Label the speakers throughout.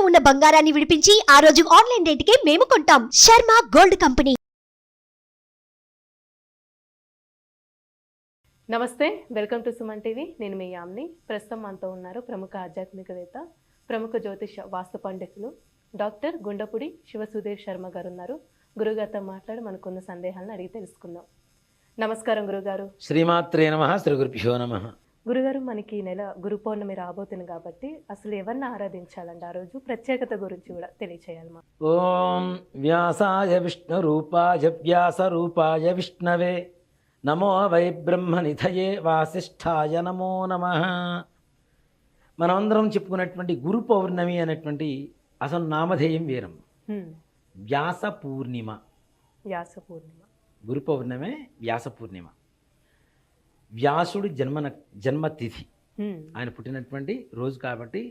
Speaker 1: ఉన్న బంగారాన్ని విడిపించి ఆ రోజు ఆన్లైన్ రేటుకే మేము కొంటాం. Sharma gold company.
Speaker 2: నమస్తే, వెల్కమ్ టు సుమన్ టీవీ. నేను మీ యామ్ని. ప్రస్తుతం మనతో ఉన్నారు ప్రముఖ ఆధ్యాత్మికవేత్త, ప్రముఖ జ్యోతిష వాస్తు పండితులు డాక్టర్ గుండపుడి శివసుధీర్ శర్మ గారు ఉన్నారు. గురుగారితో మాట్లాడి మనకున్న సందేహాలను అడిగి తెలుసుకుందాం. నమస్కారం గురుగారు.
Speaker 3: శ్రీమాత్రే నమః. శ్రీ గురుభ్యో నమః.
Speaker 2: గురుగారు, మనకి ఈ నెల గురు పౌర్ణమి రాబోతుంది కాబట్టి అసలు ఎవరిని ఆరాధించాలండి? ఆ రోజు ప్రత్యేకత గురించి కూడా తెలియచేయాలి మాకు.
Speaker 3: ఓం వ్యాసాయ విష్ణు రూపాయ వ్యాస రూపాయ విష్ణవే నమో వై బ్రహ్మనిధయే వాసిష్ఠాయ నమో నమః. మనమందరం చెప్పుకున్నటువంటి గురు పౌర్ణమి అనేటువంటి అసలు నామధేయం వేరం. వ్యాస పూర్ణిమ.
Speaker 2: వ్యాస పూర్ణిమ.
Speaker 3: గురు పౌర్ణమే వ్యాస పూర్ణిమ. వ్యాసుడి జన్మతిథి, ఆయన పుట్టినటువంటి రోజు కాబట్టి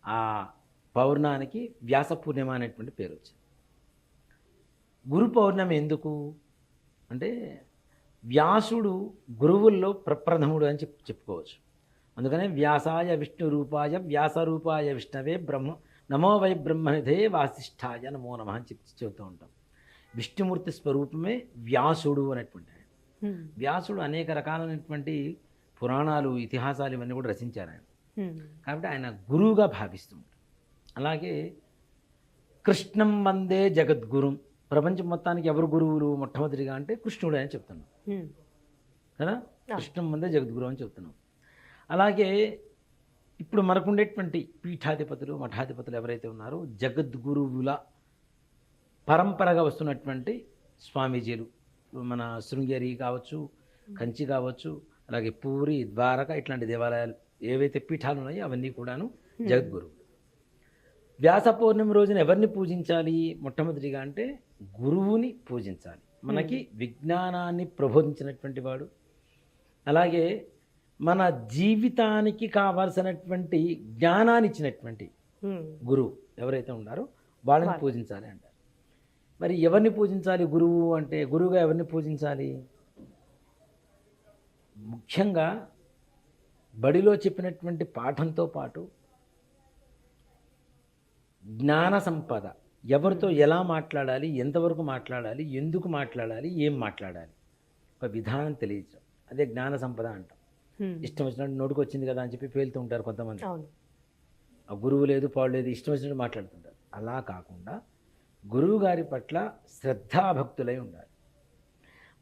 Speaker 3: ఆ పౌర్ణానికి వ్యాస పూర్ణిమ అనేటువంటి పేరు వచ్చింది. గురు పౌర్ణమి ఎందుకు అంటే వ్యాసుడు గురువుల్లో ప్రప్రథముడు అని చెప్పుకోవచ్చు. అందుకనే వ్యాసాయ విష్ణు రూపాయ వ్యాస రూపాయ విష్ణవే నమో వై బ్రహ్మనిధే వాసిష్ఠాయ నమో నమః అని చెబుతూ ఉంటాం. విష్ణుమూర్తి స్వరూపమే వ్యాసుడు అనేటువంటి. వ్యాసుడు అనేక రకాలైనటువంటి పురాణాలు, ఇతిహాసాలు ఇవన్నీ కూడా రచించారు ఆయన. కాబట్టి ఆయన గురువుగా భావిస్తూ ఉంటారు. అలాగే కృష్ణం వందే జగద్గురుం. ప్రపంచం మొత్తానికి ఎవరు గురువులు మొట్టమొదటిగా అంటే కృష్ణుడు అని చెప్తున్నాం కదా. కృష్ణం వందే జగద్గురు అని చెప్తున్నాం. అలాగే ఇప్పుడు మనకుండేటువంటి పీఠాధిపతులు, మఠాధిపతులు ఎవరైతే ఉన్నారో జగద్గురువుల పరంపరగా వస్తున్నటువంటి స్వామీజీలు, మన శృంగేరి కావచ్చు, కంచి కావచ్చు, అలాగే పూరి, ద్వారక ఇట్లాంటి దేవాలయాలు ఏవైతే పీఠాలు ఉన్నాయో అవన్నీ కూడాను జగద్గురువులు. వ్యాస పౌర్ణమి రోజున ఎవరిని పూజించాలి మొట్టమొదటిగా అంటే గురువుని పూజించాలి. మనకి విజ్ఞానాన్ని ప్రబోధించినటువంటి వాడు, అలాగే మన జీవితానికి కావాల్సినటువంటి జ్ఞానాన్ని ఇచ్చినటువంటి గురువు ఎవరైతే ఉన్నారో వాళ్ళని పూజించాలి అంటారు. మరి ఎవరిని పూజించాలి గురువు అంటే? గురువుగా ఎవరిని పూజించాలి? ముఖ్యంగా బడిలో చెప్పినటువంటి పాఠంతో పాటు జ్ఞాన సంపద, ఎవరితో ఎలా మాట్లాడాలి, ఎంతవరకు మాట్లాడాలి, ఎందుకు మాట్లాడాలి, ఏం మాట్లాడాలి, ఒక విధానం తెలియచడం, అదే జ్ఞాన సంపద అంటాం. ఇష్టం వచ్చినట్టు నోటికి వచ్చింది కదా అని చెప్పి పేలుతూ ఉంటారు కొంతమంది. ఆ గురువు లేదు, పాడు లేదు, ఇష్టం వచ్చినట్టు మాట్లాడుతుంటారు. అలా కాకుండా గురువు గారి పట్ల శ్రద్ధాభక్తులై ఉండాలి.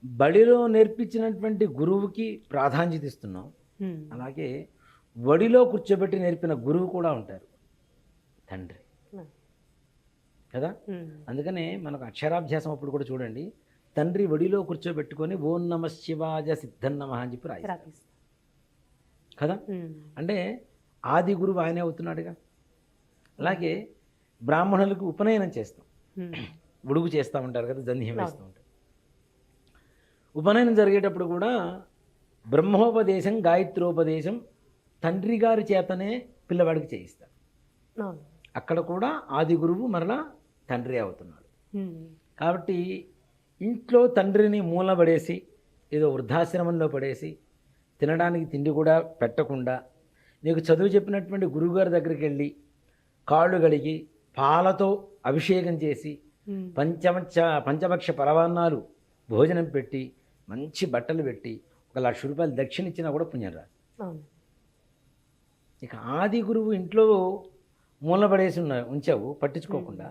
Speaker 3: బడిలో నేర్పించినటువంటి గురువుకి ప్రాధాన్యత ఇస్తున్నాం. అలాగే వడిలో కూర్చోబెట్టి నేర్పిన గురువు కూడా ఉంటారు, తండ్రి కదా. అందుకనే మనకు అక్షరాభ్యాసం అప్పుడు కూడా చూడండి, తండ్రి వడిలో కూర్చోబెట్టుకొని ఓం నమ శివాయ సిద్ధన్నమః అని చెప్పి రాయిస్తారు కదా. అంటే ఆది గురువు ఆయనే అవుతున్నాడుగా. అలాగే బ్రాహ్మణులకు ఉపనయనం చేస్తాం, ఉడుగు చేస్తూ ఉంటారు కదా, జంధ్యం వేస్తూ ఉంటారు. ఉపనయనం జరిగేటప్పుడు కూడా బ్రహ్మోపదేశం, గాయత్రోపదేశం తండ్రి గారి చేతనే పిల్లవాడికి చేయిస్తారు. అక్కడ కూడా ఆది గురువు మరలా తండ్రి అవుతున్నాడు. కాబట్టి ఇంట్లో తండ్రిని మూలబడేసి ఏదో వృద్ధాశ్రమంలో పడేసి తినడానికి తిండి కూడా పెట్టకుండా నీకు చదువు చెప్పినటువంటి గురువుగారి దగ్గరికి వెళ్ళి కాళ్ళు గడిగి పాలతో అభిషేకం చేసి పంచభక్ష పరవాన్నాలు భోజనం పెట్టి మంచి బట్టలు పెట్టి 1,00,000 రూపాయలు దక్షిణ ఇచ్చినా కూడా పుణ్యం రాదు. ఇక ఆది గురువు ఇంట్లో మూలపడేసి ఉంచావు పట్టించుకోకుండా,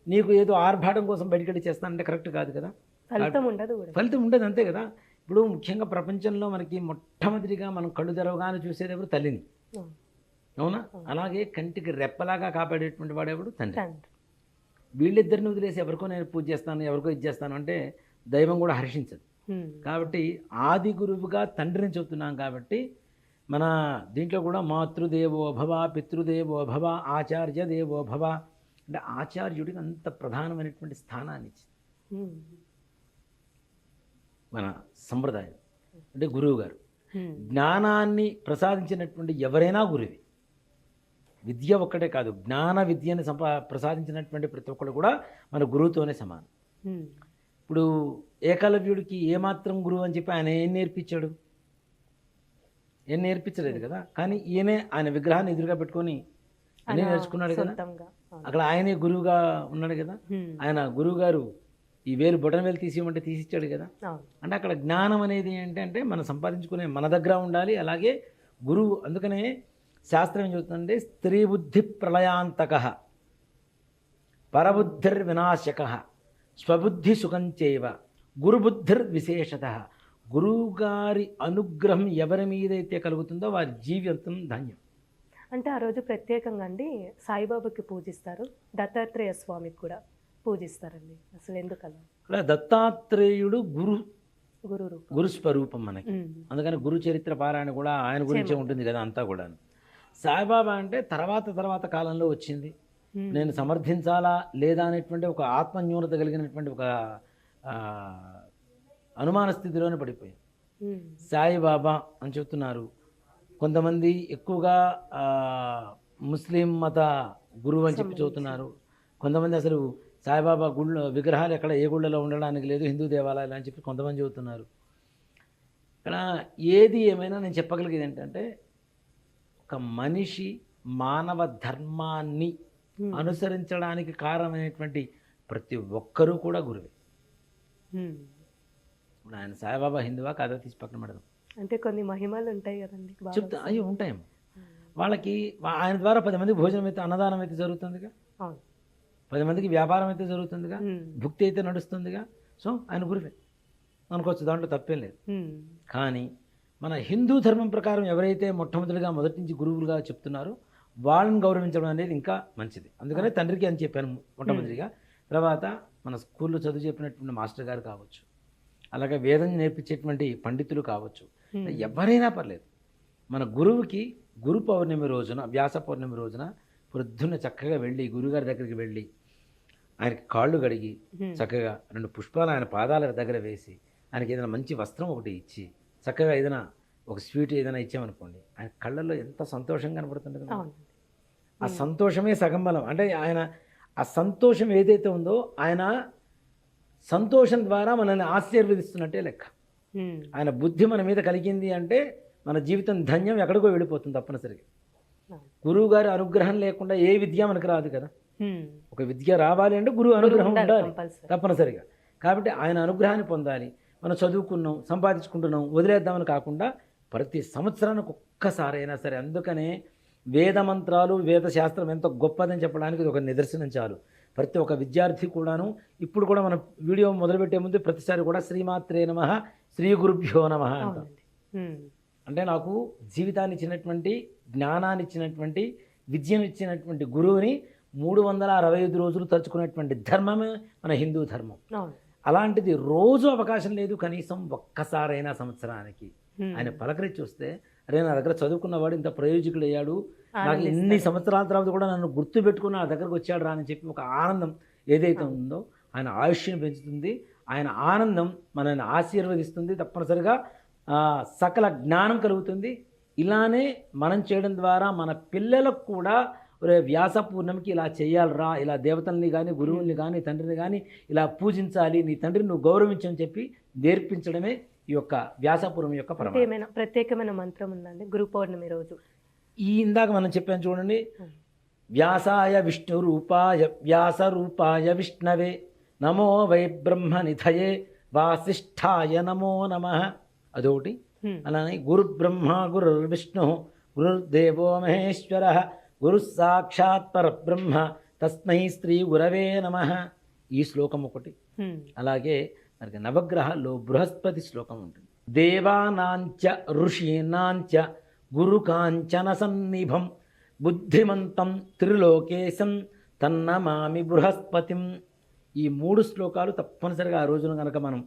Speaker 3: నీకు ఏదో ఆర్భాటం కోసం బయటకెళ్ళి చేస్తానంటే కరెక్ట్ కాదు కదా. ఫలితం ఉండదు, అంతే కదా. ఇప్పుడు ముఖ్యంగా ప్రపంచంలో మనకి మొట్టమొదటిగా మనం కళ్ళు తెరవగానే చూసేది ఎవరు? తల్లిని, అవునా? అలాగే కంటికి రెప్పలాగా కాపాడేటువంటి వాడు ఎవడు? తండ్రి. వీళ్ళిద్దరిని వదిలేసి ఎవరికో నేను పూజ చేస్తాను, ఎవరికో ఇది చేస్తాను అంటే దైవం కూడా హర్షించదు. కాబట్టి ఆది గురువుగా తండ్రిని చెబుతున్నాం. కాబట్టి మన దీంట్లో కూడా మాతృదేవో భవ, పితృదేవో భవ, ఆచార్య దేవో భవ అంటే ఆచార్యుడికి అంత ప్రధానమైనటువంటి స్థానాన్ని ఇచ్చింది మన సంప్రదాయం. అంటే గురువు గారు జ్ఞానాన్ని ప్రసాదించినటువంటి ఎవరైనా గురువే. విద్య ఒక్కటే కాదు, జ్ఞాన విద్యను ప్రసాదించినటువంటి ప్రతి ఒక్కరు కూడా మన గురువుతోనే సమానం. ఇప్పుడు ఏకలవ్యుడికి ఏమాత్రం గురువు అని చెప్పి ఆయన ఏం నేర్పించాడు? ఏం నేర్పించలేదు కదా. కానీ ఈయనే ఆయన విగ్రహాన్ని ఎదురుగా పెట్టుకొని అన్నీ నేర్చుకున్నాడు కదా.
Speaker 2: సొంతంగా. అవును.
Speaker 3: అక్కడ ఆయనే గురువుగా ఉన్నాడు కదా. ఆయన గురువు గారు ఈ వేలు బొటన వేలు తీసివ్వమంటే తీసిచ్చాడు కదా.
Speaker 2: అవును.
Speaker 3: అంటే అక్కడ జ్ఞానం అనేది ఏంటంటే మనం సంపాదించుకునే మన దగ్గర ఉండాలి. అలాగే గురువు, అందుకనే శాస్త్రం ఏం చెబుతుందంటే స్త్రీ బుద్ధి ప్రళయాంతక పరబుద్ధిర్ వినాశక స్వబుద్ధి సుఖంచేవ గురుబుద్ధిర్ విశేషత. గురువుగారి అనుగ్రహం ఎవరి మీదైతే కలుగుతుందో వారి జీవితం ధన్యం.
Speaker 2: అంటే ఆ రోజు ప్రత్యేకంగా అండి సాయిబాబాకి పూజిస్తారు, దత్తాత్రేయ స్వామికి కూడా పూజిస్తారండి. అసలు ఎందుకలా?
Speaker 3: ఇక్కడ దత్తాత్రేయుడు
Speaker 2: గురు రూపం,
Speaker 3: గురు స్వరూపం మనకి. అందుకని గురు చరిత్ర పారాయణ కూడా ఆయన గురించే ఉంటుంది కదా అంతా కూడా. సాయిబాబా అంటే తర్వాత కాలంలో వచ్చింది. నేను సమర్థించాలా లేదా అనేటువంటి ఒక ఆత్మన్యూనత కలిగినటువంటి ఒక అనుమాన స్థితిలోనే పడిపోయింది. సాయిబాబా అని చెప్తున్నారు కొంతమంది, ఎక్కువగా ముస్లిం మత గురువు అని చెప్పి చెబుతున్నారు. కొంతమంది అసలు సాయిబాబా గుళ్ళ విగ్రహాలు ఎక్కడ ఏ గుళ్ళలో ఉండడానికి లేదు, హిందూ దేవాలయాలు అని చెప్పి కొంతమంది చెబుతున్నారు. ఇక్కడ ఏది ఏమైనా నేను చెప్పగలిగేది ఏంటంటే ఒక మనిషి మానవ ధర్మాన్ని అనుసరించడానికి కారణమైనటువంటి ప్రతి ఒక్కరూ కూడా గురువే. ఇప్పుడు ఆయన సాయిబాబా హిందువా కాదా తీసి పక్కన పెడదాం.
Speaker 2: అంటే కొన్ని మహిమలు ఉంటాయి కదండి,
Speaker 3: చెప్తా అయ్యో ఉంటాయేమో. వాళ్ళకి ఆయన ద్వారా 10 మందికి భోజనం అయితే, అన్నదానం అయితే జరుగుతుందిగా, 10 మందికి వ్యాపారం అయితే జరుగుతుందిగా, భుక్తి అయితే నడుస్తుందిగా. సో ఆయన గురువే అనుకోవచ్చు, దాంట్లో తప్పేం లేదు. కానీ మన హిందూ ధర్మం ప్రకారం ఎవరైతే మొదటి నుంచి గురువులుగా చెప్తున్నారో వాళ్ళని గౌరవించడం అనేది ఇంకా మంచిది. అందుకనే తండ్రికి అని చెప్పాను మొట్టమొదటిగా. తర్వాత మన స్కూల్లో చదువు చెప్పినటువంటి మాస్టర్ గారు కావచ్చు, అలాగే వేదం నేర్పించేటువంటి పండితులు కావచ్చు, ఎవరైనా పర్లేదు. మన గురువుకి గురు పౌర్ణమి రోజున, వ్యాస పౌర్ణమి రోజున పొద్దున్న చక్కగా వెళ్ళి గురుగారి దగ్గరికి వెళ్ళి ఆయనకి కాళ్ళు కడిగి చక్కగా 2 పుష్పాలు ఆయన పాదాల దగ్గర వేసి ఆయనకి ఏదైనా మంచి వస్త్రం ఒకటి ఇచ్చి చక్కగా ఏదైనా ఒక స్వీట్ ఏదైనా ఇచ్చామనుకోండి, ఆయన కళ్ళల్లో ఎంత సంతోషంగా కనపడుతుంది కదా. ఆ సంతోషమే సగం బలం. అంటే ఆయన ఆ సంతోషం ఏదైతే ఉందో ఆయన సంతోషం ద్వారా మనల్ని ఆశీర్వదిస్తున్నట్టే లెక్క. ఆయన బుద్ధి మన మీద కలిగింది అంటే మన జీవితం ధన్యం ఎక్కడికో వెళ్ళిపోతుంది తప్పనిసరిగా. గురువు గారి అనుగ్రహం లేకుండా ఏ విద్య మనకు రాదు కదా. ఒక విద్య రావాలి అంటే గురువు అనుగ్రహం ఉండాలి తప్పనిసరిగా. కాబట్టి ఆయన అనుగ్రహాన్ని పొందాలి. మనం చదువుకున్నాం, సంపాదించుకుంటున్నాం, వదిలేద్దామని కాకుండా ప్రతి సంవత్సరానికి ఒక్కసారైనా సరే. అందుకనే వేద మంత్రాలు, వేద శాస్త్రం ఎంత గొప్పదని చెప్పడానికి ఇది ఒక నిదర్శనం చాలు. ప్రతి ఒక్క విద్యార్థి కూడాను ఇప్పుడు కూడా మనం వీడియో మొదలుపెట్టే ముందు ప్రతిసారి కూడా శ్రీమాత్రే నమః, శ్రీ గురుభ్యో నమః అంటాం. అంటే నాకు జీవితాన్ని ఇచ్చినటువంటి, జ్ఞానాన్ని ఇచ్చినటువంటి, విద్యను ఇచ్చినటువంటి గురువుని 365 రోజులు తలుచుకునేటువంటి ధర్మమే మన హిందూ ధర్మం. అలాంటిది రోజు అవకాశం లేదు, కనీసం ఒక్కసారైనా సంవత్సరానికి ఆయన పలకరించి చూస్తే, అరే నా దగ్గర చదువుకున్నవాడు ఇంత ప్రయోజకుడు అయ్యాడు, నాకు ఇన్ని సంవత్సరాల తర్వాత కూడా నన్ను గుర్తు పెట్టుకుని నా దగ్గరకు వచ్చాడు రా అని చెప్పి ఒక ఆనందం ఏదైతే ఉందో ఆయన ఆయుష్యం పెంచుతుంది. ఆయన ఆనందం మనల్ని ఆశీర్వదిస్తుంది. తప్పనిసరిగా సకల జ్ఞానం కలుగుతుంది. ఇలానే మనం చేయడం ద్వారా మన పిల్లలకు కూడా వ్యాస పూర్ణమికి ఇలా చేయాలరా, ఇలా దేవతల్ని కానీ గురువుల్ని కానీ తండ్రిని కానీ ఇలా పూజించాలి, నీ తండ్రిని నువ్వు గౌరవించని చెప్పి నేర్పించడమే ఈ యొక్క వ్యాసపూర్ణం యొక్క పరమార్థం.
Speaker 2: ప్రత్యేకమైన మంత్రం ఉందండి గురు పౌర్ణమి రోజు.
Speaker 3: ఈ ఇందాక మనం చెప్పాను చూడండి, వ్యాసాయ విష్ణు రూపాయ వ్యాస రూపాయ విష్ణవే నమో వై బ్రహ్మ నిధయే వాసిష్ఠాయ నమో నమః. అదొకటి. అలానే గురు బ్రహ్మ గురు విష్ణు గురుర్దేవో మహేశ్వర గురు సాక్షాత్ పరబ్రహ్మ తస్మై శ్రీ గురవే నమః. ఈ శ్లోకం ఒకటి. అలాగే మనకి నవగ్రహాల్లో బృహస్పతి శ్లోకం ఉంటుంది. దేవానాంచ ఋషీనాంచ గురు కాంచన సన్నిభం బుద్ధిమంతం త్రిలోకేశం తన్నమామి బృహస్పతిం. ఈ 3 శ్లోకాలు తప్పనిసరిగా ఆ రోజున కనుక మనం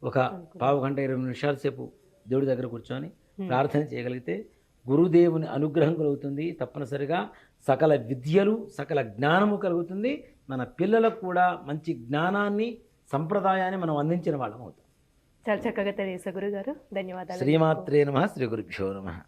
Speaker 3: ఒక పావు గంట 20 నిమిషాల సేపు దేవుడి దగ్గర కూర్చొని ప్రార్థన చేయగలిగితే గురుదేవుని అనుగ్రహం కలుగుతుంది. తప్పనిసరిగా సకల విద్యలు, సకల జ్ఞానము కలుగుతుంది. మన పిల్లలకు కూడా మంచి జ్ఞానాన్ని, సంప్రదాయాన్ని మనం అందించిన వాళ్ళం అవుతాం.
Speaker 2: చాలా చక్కగా తెలియజేశారు గురుగారు. ధన్యవాదాలు.
Speaker 3: శ్రీమాత్రే నమః, శ్రీ గురుభ్యో నమః.